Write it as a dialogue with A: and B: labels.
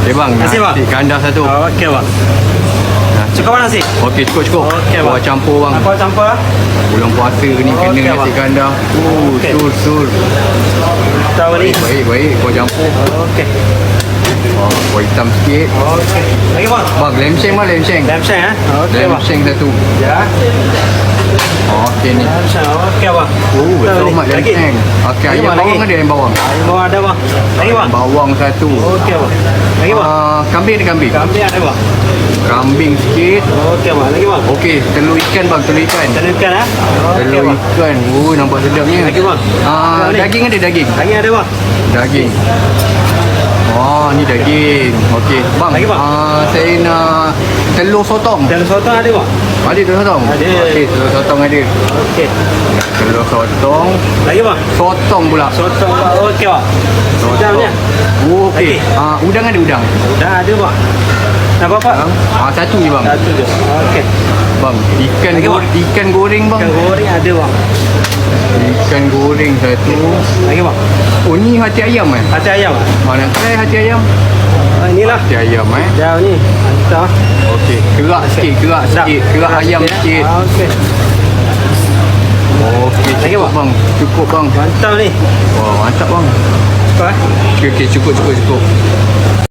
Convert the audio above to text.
A: Okay bang,
B: Nasi, bang.
A: nasi kandar satu.
B: Okey bang. Cukup bang nasi?
A: Okey, cukup.
B: Okey, bang.
A: Buat campur bang.
B: Apa campur?
A: Bulan puasa ni kena
B: Okey,
A: nasi
B: bang.
A: kandar.
B: Okey.
A: Sur.
B: Tahu ni.
A: Baik. Buat campur.
B: Okey.
A: Kuah hitam sikit.
B: Okey. Lagi bang.
A: Bang, lemseng bang, lemseng.
B: Lamb shank Okey bang.
A: Lemseng satu.
B: Ya.
A: Okey ni.
B: Lamb shank. Okey bang.
A: Betul mak
B: Lagi.
A: lemseng. Okey,
B: Lagi,
A: ayam
B: bang,
A: bawang
B: lagi.
A: ada ayam bawang.
B: Ayam bawang ada bang. Lagi bang.
A: Bawang satu.
B: Okey bang. Lagi bang.
A: Kambing ada kambing.
B: Kambing ada bang.
A: Kambing sikit.
B: Okey bang. Lagi bang.
A: Okey, telur ikan bang, telur ikan.
B: Telurkan Okey
A: Telur
B: bang.
A: ikan. Nampak sedapnya.
B: Lagi bang. Ni.
A: Daging ada daging.
B: Lagi ada bang.
A: Daging. Ni daging. Okey, bang.
B: Lagi, bang.
A: Saya nak telur sotong.
B: Telur sotong ada bang.
A: Ada telur sotong?
B: Ada.
A: Okey, telur sotong ada.
B: Okey.
A: Telur sotong.
B: Lagi bang.
A: Sotong pula.
B: Sotong okey bang. Udangnya.
A: Okey. Udang ada udang.
B: Dah ada bang. Nak apa?
A: Satu je bang.
B: Satu je. Okey.
A: Bang,
B: Lagi, bang.
A: ikan goreng bang.
B: Ikan goreng ada bang.
A: Ikan goreng satu.
B: Lagi bang.
A: Ni hati ayam
B: Hati ayam.
A: Nak try hati ayam?
B: Inilah.
A: Hati ayam
B: Jauh ni. Entah.
A: Okey, kerak sikit. Kerak ayam sikit.
B: Okey.
A: Okey,
B: Lagi,
A: cukup bang. Cukup bang.
B: Mantap ni.
A: Wah, mantap bang.
B: Apa?
A: Okey, cukup.